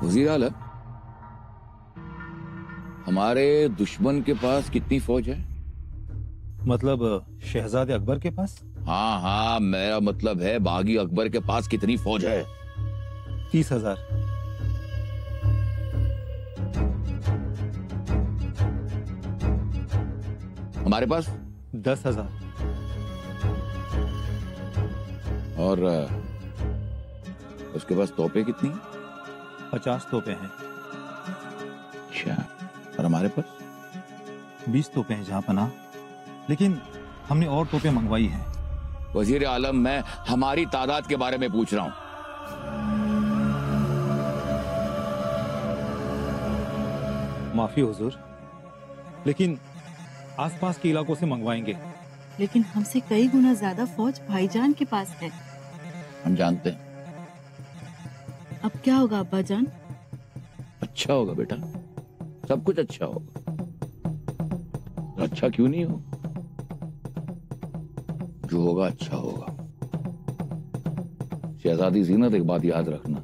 वजीर आला, हमारे दुश्मन के पास कितनी फौज है? मतलब शहजादे अकबर के पास? हाँ हाँ, मेरा मतलब है बागी अकबर के पास कितनी फौज है? 30,000। हमारे पास 10,000। और उसके पास तोपे कितनी? 50 तोपे हैं। अच्छा, और हमारे पास 20 तोपे हैं जहां पना, लेकिन हमने और तोपे मंगवाई हैं। वजीर आलम, मैं हमारी तादाद के बारे में पूछ रहा हूं। माफी हुजूर, लेकिन आसपास के इलाकों से मंगवाएंगे। लेकिन हमसे कई गुना ज्यादा फौज भाईजान के पास है। हम जानते हैं। अब क्या होगा अब्बा जान? अच्छा होगा बेटा, सब कुछ अच्छा होगा। अच्छा क्यों नहीं हो? जो होगा अच्छा होगा। शहजादी ज़ीनत, एक बात याद रखना,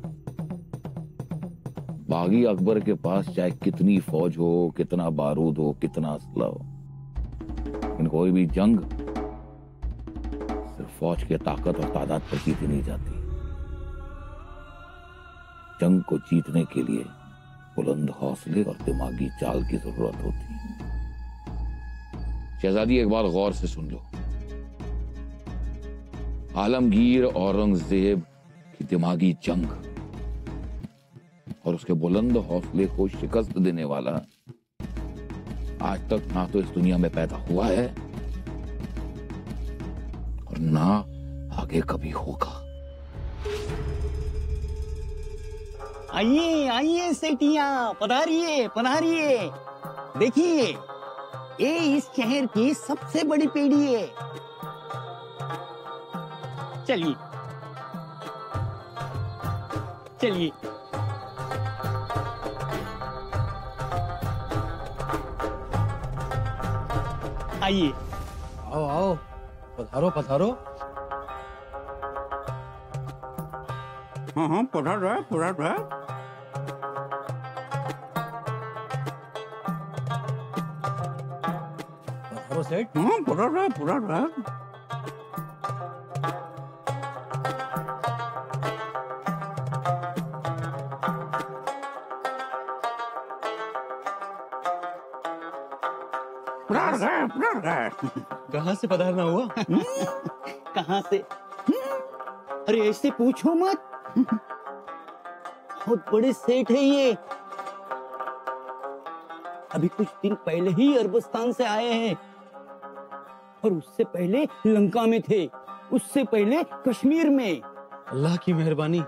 बागी अकबर के पास चाहे कितनी फौज हो, कितना बारूद हो, कितना असला हो, लेकिन कोई भी जंग सिर्फ फौज की ताकत और तादाद पर जीती नहीं जाती। जंग को जीतने के लिए बुलंद हौसले और दिमागी चाल की जरूरत होती है। शहजादी, एक बात गौर से सुन लो। आलमगीर औरंगजेब की दिमागी जंग और उसके बुलंद हौसले को शिकस्त देने वाला आज तक ना तो इस दुनिया में पैदा हुआ है और ना आगे कभी होगा। आइए आइए सेठिया, पधारिए पधारिए। देखिए, ये इस शहर की सबसे बड़ी पेड़ी है। चलिए चलिए। आइए। आओ आओ, पधारो पधारो। हाँ हाँ, पधार रहा है, पधार रहा है। पधारो सेठ। हाँ, पधार रहा है, पधार रहा है। कहाँ से पधारना हुआ? कहाँ से? अरे ऐसे पूछो मत, बहुत बड़े सेठ है ये। अभी कुछ दिन पहले ही अरबस्तान से आए हैं और उससे पहले लंका में थे, उससे पहले कश्मीर में। अल्लाह की मेहरबानी,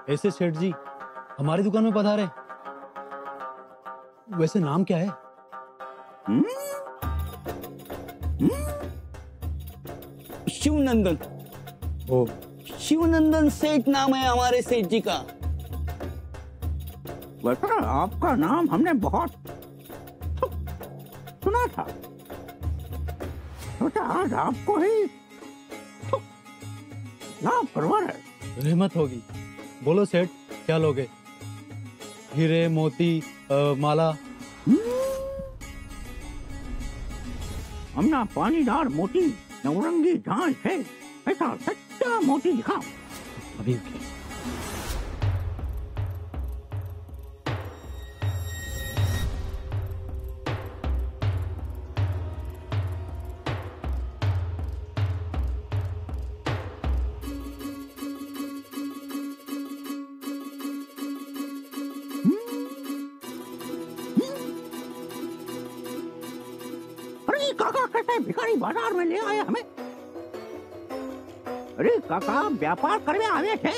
ऐसे सेठ जी हमारी दुकान में पधारे। वैसे नाम क्या है? शिवनंदन। ओ, शिवनंदन सेठ नाम है हमारे सेठ जी का। वैसे आपका नाम हमने बहुत सुना था, सोचा आज आपको ही नाम परवार है। रहमत होगी। बोलो सेठ, क्या लोगे? हीरे, मोती, माला? हमना पानीदार मोती, नवरंगी झांझ है, ऐसा सच्चा मोती दिखाओ। अभी काका कैसे भिखारी बाजार में ले आए हमें? अरे काका, व्यापार करने आवे थे,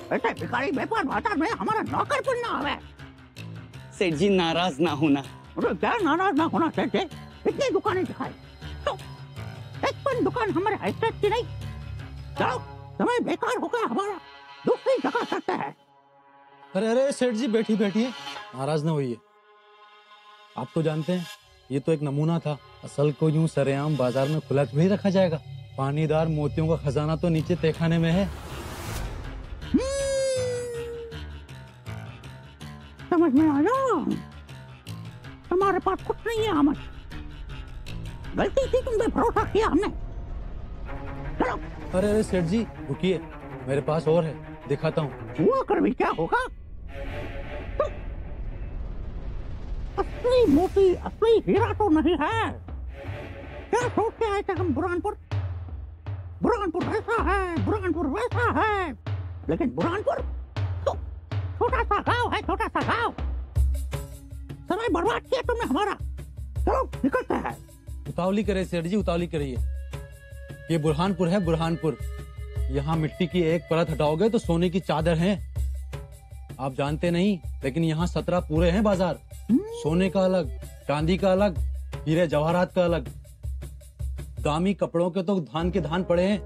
ऐसे भिखारी व्यापार बाजार में हमारा नौकर बनना आवे। सेठ जी नाराज ना होना। अरे क्या नाराज ना होना सेठ जी? इतनी दुकानें दिखाई तो एक पण दुकान हमारे हैसियत की नहीं। चलो, समय बेकार हो गया हमारा, दूसरी जगह चलते हैं। अरे अरे सेठ जी, बैठी बैठिए, नाराज ना होइए। आप तो जानते हैं ये तो एक नमूना था। असल को यूं सरेआम बाजार में खुला थोड़ी रखा जाएगा। पानीदार मोतियों का खजाना तो नीचे तहखाने में है। समझ में आया? तुम्हारे पास कुछ नहीं है अहमद। गलती थी, तुम पे भरोसा किया हमने। चलो। अरे अरे सेठ जी रुकिए, मेरे पास और है, दिखाता हूँ। हुआ कर भी क्या होगा? असली मोती, असली हीरा तो नहीं है। क्या सोच के आए थे हम बुरहानपुर? बुरहानपुर ऐसा है, बुरहानपुर वैसा है, लेकिन बुरहानपुर तो छोटा सा गांव है, छोटा सा गांव। समय बर्बाद किया तुमने हमारा। चलो निकलते हैं। उतावली करे सेठ जी, उतावली करिए। ये बुरहानपुर है, बुरहानपुर। यहाँ मिट्टी की एक परत हटाओगे तो सोने की चादर है। आप जानते नहीं, लेकिन यहाँ 17 पूरे हैं बाजार। सोने का अलग, चांदी का अलग, हीरे जवाहरात का अलग। दामी कपड़ों के तो धान के धान पड़े हैं।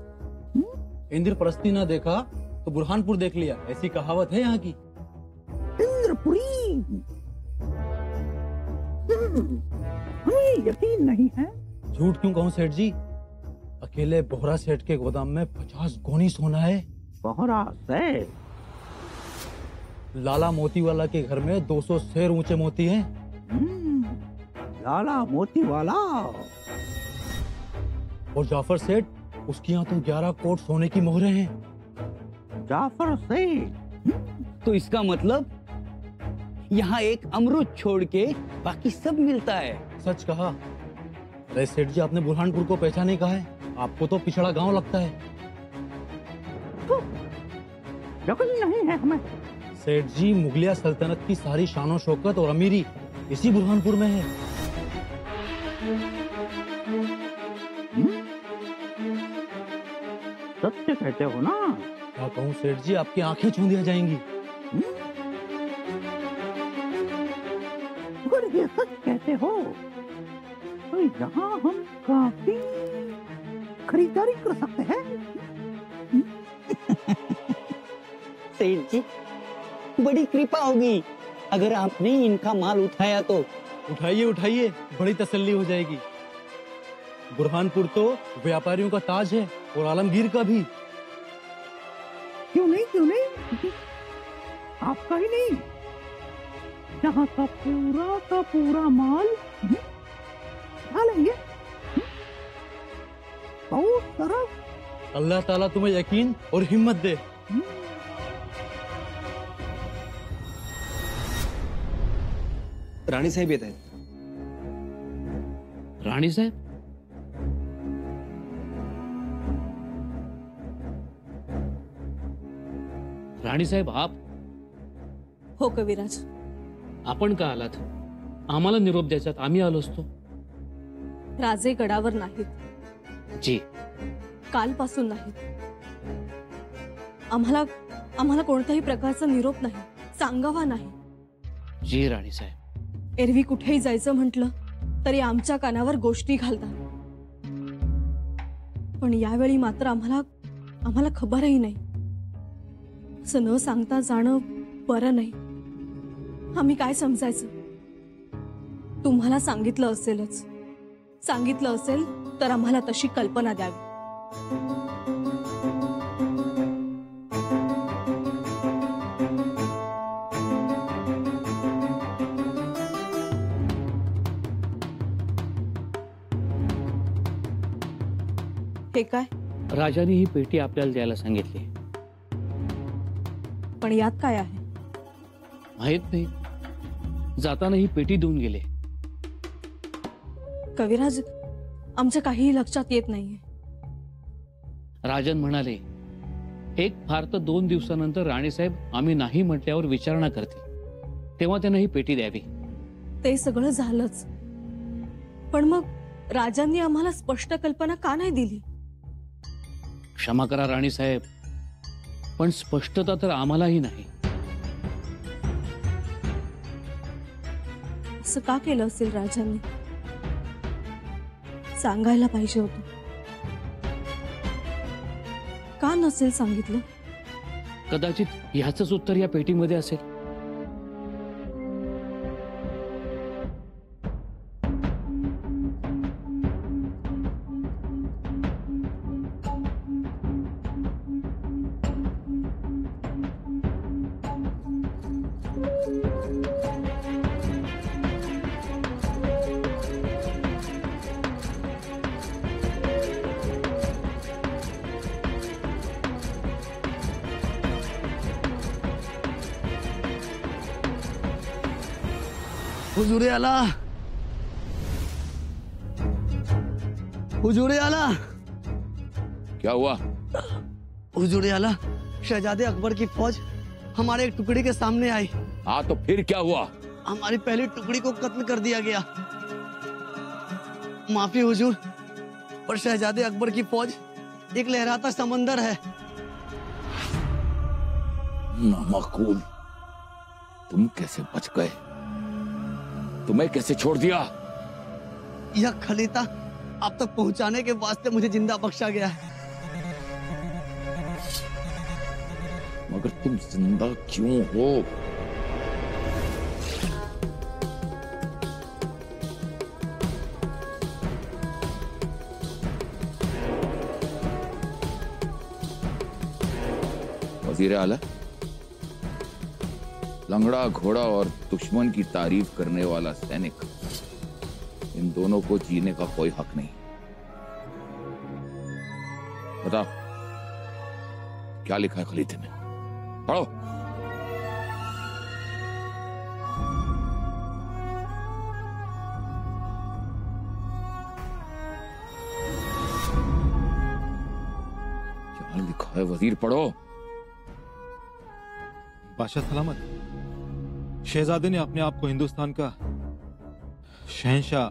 इंद्रप्रस्थी ना देखा तो बुरहानपुर देख लिया, ऐसी कहावत है यहाँ की। इंद्रपुरी, हमें यकीन नहीं है। झूठ क्यों कहूँ सेठ जी, अकेले बोहरा सेठ के गोदाम में 50 गोनी सोना है। बोहरा सेठ? लाला मोती वाला के घर में 200 शेर ऊंचे मोती हैं। लाला मोती वाला। और जाफर सेठ, उसकी यहाँ तो 11 कोट सोने की मोहरे हैं। जाफर सेठ? तो इसका मतलब यहाँ एक अमरूद छोड़ के बाकी सब मिलता है। सच कहा। अरे सेठ जी, आपने बुरहानपुर को पहचाने कहा है, आपको तो पिछड़ा गांव लगता है। यकीन नहीं है हमें। सेठ जी, मुगलिया सल्तनत की सारी शानो शौकत और अमीरी इसी बुरहानपुर में है। सत्य कहते हो ना? क्या कहूँ सेठ जी, आपकी आंखें चूं दिया जाएंगी। अगर ये सच कहते हो तो यहाँ हम काफी खरीदारी कर सकते हैं। सेठ जी, बड़ी कृपा होगी अगर आपने इनका माल उठाया तो। उठाइए उठाइए, बड़ी तसल्ली हो जाएगी। बुरहानपुर तो व्यापारियों का ताज है और आलमगीर का भी। क्यों नहीं, क्यों नहीं? आपका ही नहीं, यहाँ का पूरा माल उठा लेंगे। बहुत सारा। अल्लाह ताला तुम्हें यकीन और हिम्मत दे। राणी साहेब येत आहेत। राणी साहेब? राणी साहेब, आप? हो कविराज। आपण का आलात? आम्हाला निरोप द्यायचा, आम्ही आलो असतो। राजे गडावर नाहीत जी, कालपासून नाहीत। आम्हाला कोणत्याही प्रकारचा निरोप नाही, सांगावा नाही। जी राणी साहेब। एरवी कुठेही जायचं म्हटलं तरी आमच्या कानावर गोष्टी घालतात, पण यावेळी मात्र आम्हाला खबरही नाही। असं न सांगता जाणं बरं नाही। आम्ही काय समजायचं? तुम्हाला सांगितलं असेलच, सांगितलं असेल तर आम्हाला तशी कल्पना द्यावी। हे काय? राजाने ही पेटी आपल्याला द्यायला सांगितली। पण यात काय आहे? माहित नाही, जाताना ही पेटी देऊन गेले। कविराज, आमच्या काहीही लक्षात येत नाहीये। राजन म्हणाले, एक फार तर 2 दिवसानंतर राणीसाहेब आम्ही नाही म्हटल्यावर विचारणा करतील, तेव्हा त्यांना ही पेटी द्यावी। ते सगळं झालंच, पण मग राजांनी आम्हाला स्पष्ट कल्पना का नाही दिली? क्षमा करा राणीसाहेब, पण स्पष्टता तर आम्हालाही नाही। असं का केलं असेल राजांनी? सांगायला पाहिजे होतं। का नसेल सांगितलं? कदाचित ह्याचंच उत्तर या पेटीमध्ये असेल। हुजूरे आला, हुजूरे आला, क्या हुआ? हुजूरे आला, शहजादे अकबर की फौज हमारे एक टुकड़ी के सामने आई। हाँ तो फिर क्या हुआ? हमारी पहली टुकड़ी को कत्ल कर दिया गया। माफी हुजूर, पर शहजादे अकबर की फौज एक लहराता समंदर है। नामाकूल, तुम कैसे बच गए? तुम्हें कैसे छोड़ दिया? यह खलीता आप तक पहुंचाने के वास्ते मुझे जिंदा बख्शा गया है। मगर तुम जिंदा क्यों हो? वजीर आला, लंगड़ा घोड़ा और दुश्मन की तारीफ करने वाला सैनिक, इन दोनों को जीने का कोई हक नहीं। बताओ क्या लिखा है खलीते में? पढ़ो। क्या लिखा है वजीर? पढ़ो। बादशाह सलामत, शहजादे ने अपने आप को हिंदुस्तान का शहंशाह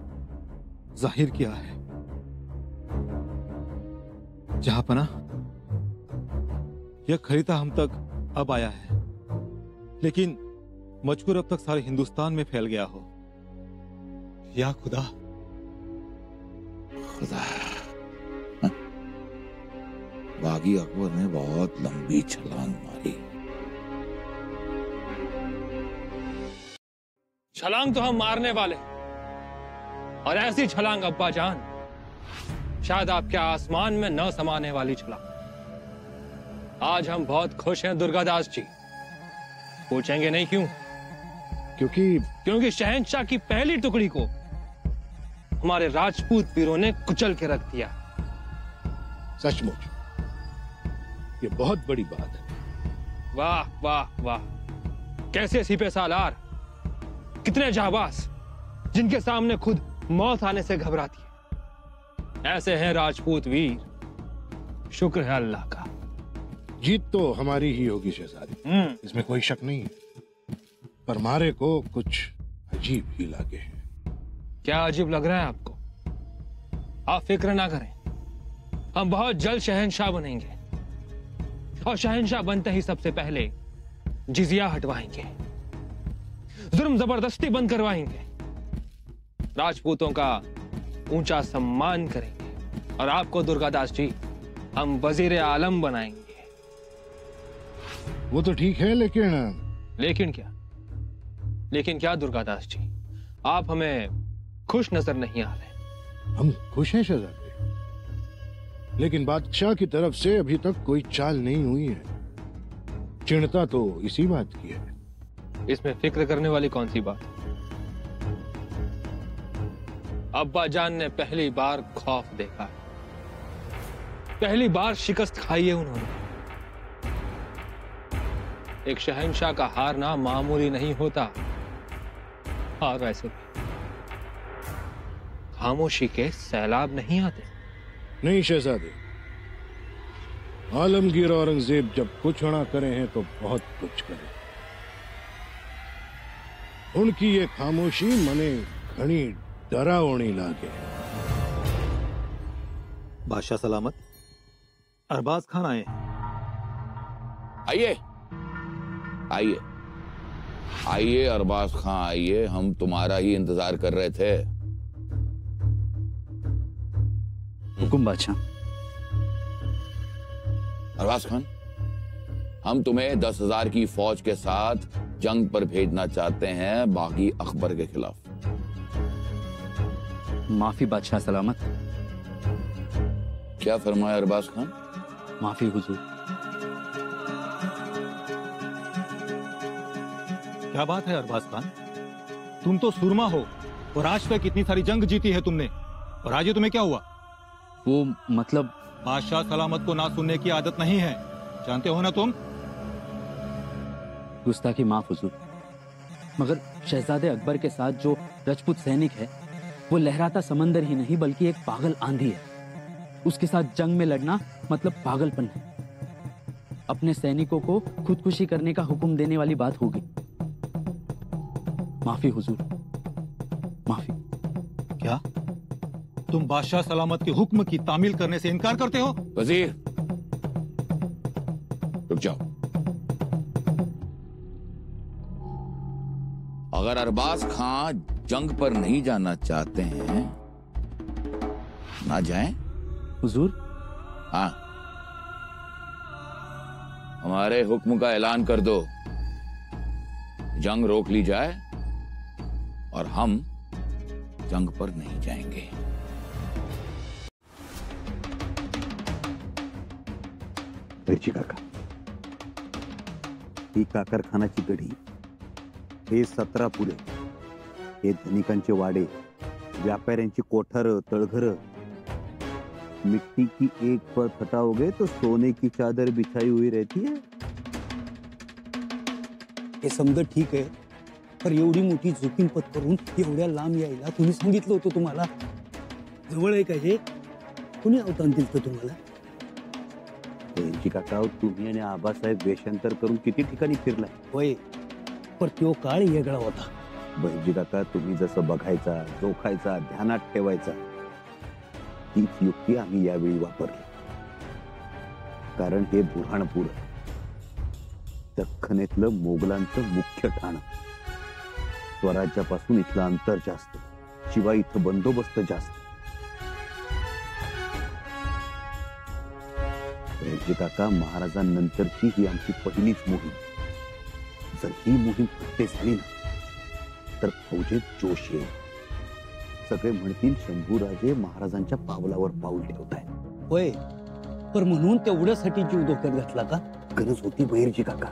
जाहिर किया है। जहांपना, यह खरीदा हम तक अब आया है, लेकिन मजकूर अब तक सारे हिंदुस्तान में फैल गया हो। या खुदा, खुदा, बागी अकबर ने बहुत लंबी छलांग मारी। छलांग तो हम मारने वाले, और ऐसी छलांग अब्बा जान, शायद आपके आसमान में न समाने वाली छलांग। आज हम बहुत खुश हैं दुर्गादास जी। पूछेंगे नहीं क्यों? क्योंकि शहंशाह की पहली टुकड़ी को हमारे राजपूत वीरों ने कुचल के रख दिया। सचमुच ये बहुत बड़ी बात है। वाह वाह वाह, कैसे सिपह सालार, कितने जाबाज, जिनके सामने खुद मौत आने से घबराती है। ऐसे हैं राजपूत वीर, शुक्र है अल्लाह का। जीत तो हमारी ही होगी शहजादी, इसमें कोई शक नहीं है, पर मारे को कुछ अजीब ही लगे। क्या अजीब लग रहा है आपको? आप फिक्र ना करें, हम बहुत जल्द शहंशाह बनेंगे, और शहंशाह बनते ही सबसे पहले जिजिया हटवाएंगे, जुर्म जबरदस्ती बंद करवाएंगे, राजपूतों का ऊंचा सम्मान करेंगे, और आपको दुर्गादास जी हम वजीर आलम बनाएंगे। वो तो ठीक है, लेकिन क्या? लेकिन क्या दुर्गादास जी, आप हमें खुश नजर नहीं आ रहे। हम खुश हैं शहजादे, लेकिन बादशाह की तरफ से अभी तक कोई चाल नहीं हुई है। चिंता तो इसी बात की है। इसमें फिक्र करने वाली कौन सी बात? अब्बा जान ने पहली बार खौफ देखा, पहली बार शिकस्त खाई है उन्होंने। एक शहंशाह का हारना मामूली नहीं होता, और वैसे भी खामोशी के सैलाब नहीं आते। नहीं शहजादे, आलमगीर औरंगजेब जब कुछ ना करे हैं तो बहुत कुछ करे। उनकी ये खामोशी मने घनी डरावनी लागे। बादशाह सलामत, अरबाज खान आए। आइए आइए आइए अरबाज खां आइए, हम तुम्हारा ही इंतजार कर रहे थे। हुकुम बादशाह। अरबाज खान, हम तुम्हें 10,000 की फौज के साथ जंग पर भेजना चाहते हैं बागी अकबर के खिलाफ। माफी बादशाह सलामत। क्या फरमाया अरबाज खान? माफी हुजूर। क्या बात है अरबाज खान, तुम तो सुरमा हो और आज तक इतनी सारी जंग जीती है तुमने, और आज ये तुम्हें क्या हुआ? वो मतलब बादशाह सलामत को ना सुनने की आदत नहीं है, जानते हो ना तुम? गुस्ताखी माफ हुजूर। मगर शहजादे अकबर के साथ जो राजपूत सैनिक है वो लहराता समंदर ही नहीं बल्कि एक पागल आंधी है। उसके साथ जंग में लड़ना मतलब पागलपन है। अपने सैनिकों को खुदकुशी करने का हुक्म देने वाली बात होगी। माफी हुजूर, माफी। क्या तुम बादशाह सलामत के हुक्म की तामील करने से इनकार करते हो? वजीर रुक जाओ। अगर अरबाज खां जंग पर नहीं जाना चाहते हैं ना जाएं। हुजूर? हाँ, हमारे हुक्म का ऐलान कर दो, जंग रोक ली जाए और हम जंग पर नहीं जाएंगे। मिरची काका, ही काकरखानाची गढी, हे 17 पुले, हे धनिकांचे वाडे, व्यापाऱ्यांची कोठार, तळघर, मिट्टी की एक पर फटाओगे तो सोने की चादर बिछाई हुई रहती है। हे समजा ठीक आहे, पर एवढी मोठी जोखीम पत्करून एवढ्या लांब यायला तुम्ही सांगितलं होतं तुम्हाला? जवळ आहे का हे? कोणी अवतान दिलं तुम्हाला? मिरची काका, तुम्ही आणि आबासाहेब वेषांतर करून किती ठिकाणी फिरलाय? होय, पर तो काळ वेगळा होता. बहिर्जी काका, तुम्ही जसं बघायचा, जोखायचा, ध्यानात ठेवायचा, तीच युक्ती आम्ही यावेळी वापरली. कारण हे बुऱ्हाणपूर दख्खनेतलं मोगलांचं मुख्य ठाण. स्वराज्यापासून इथलं अंतर जास्त, शिवाय इथं बंदोबस्त जास्त. बहिर्जी काका, महाराजांनंतरची ही आमची पहिलीच मोहीम. जर ही मोहीम फत्ते झाली ना तर फौजेत जोश येईल. सगळे म्हणतील शंभूराजे महाराजांच्या पावलावर पाऊल ठेवत आहे. होय, पर म्हणून तेवढ्यासाठी जीव धोक्यात घातला का? गरज होती बहिर्जी काका.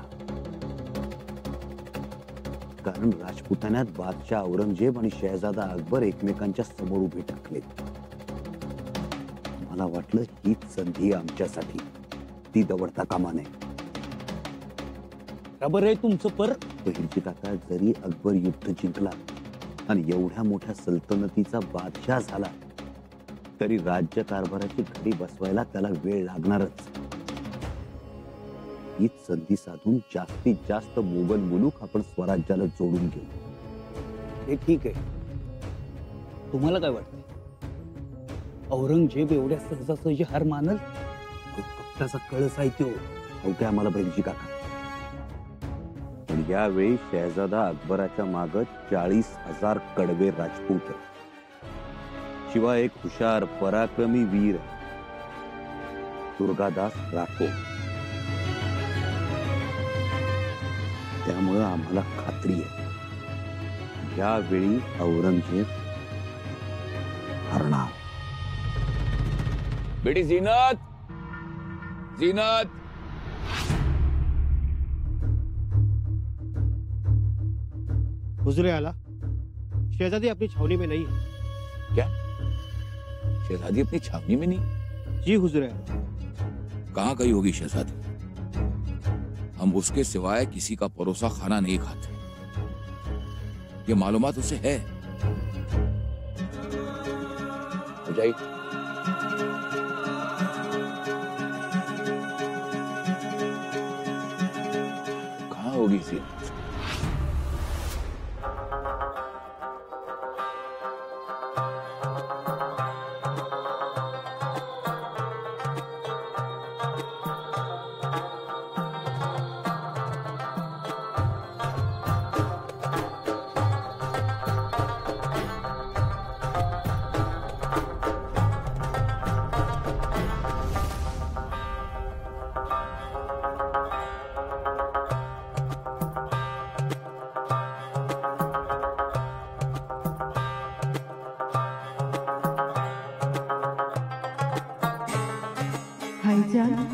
कारण राजपुतान्यात बादशाह औरंगजेब आणि शहजादा अकबर एकमेकांच्या समोर उभे टाकले. मला वाटलं हीच संधी आमच्यासाठी, ती दवडता कामा नये. बरोबर आहे तुमचं, पर बहिर्जी काका, जरी अकबर युद्ध जिंकला आणि एवढ्या मोठ्या सल्तनतीचा बादशाह झाला तरी राज्य कारभाराची घडी बसवायला त्याला वेळ लागणारच. हीच संधी साधून जास्तीत जास्त मोगल मुलूक आपण स्वराज्याला जोडून घेऊ. हे ठीक आहे. तुम्हाला काय वाटतं, औरंगजेब एवढ्या सहजासहजी हार मानल? कपटाचा कळस आहे तो. ओके आम्हाला बहिर्जी काका, पण यावेळी शहजादा अकबराच्या माग 40,000 कडवे राजपूत, शिवाय एक हुशार पराक्रमी वीर दुर्गादास राठोड. त्यामुळे आम्हाला खात्री आहे यावेळी औरंगजेब हरणार. बेटी जीनत, जीनत, हुजूर आला, शहजादी अपनी छावनी में नहीं है। क्या शहजादी अपनी छावनी में नहीं? जी हुजूर आला। कहाँ गई होगी शहजादी? हम उसके सिवाय किसी का परोसा खाना नहीं खाते, ये मालूमात उसे है। जाइए। कहाँ होगी जीनत? भाईजान,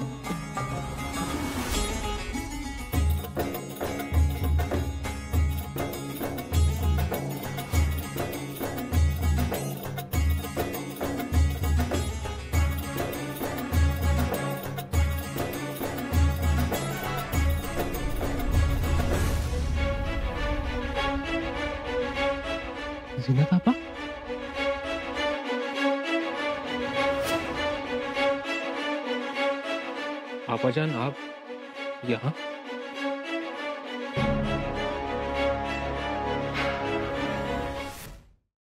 जीनत आपा, आपा जान आप यहाँ?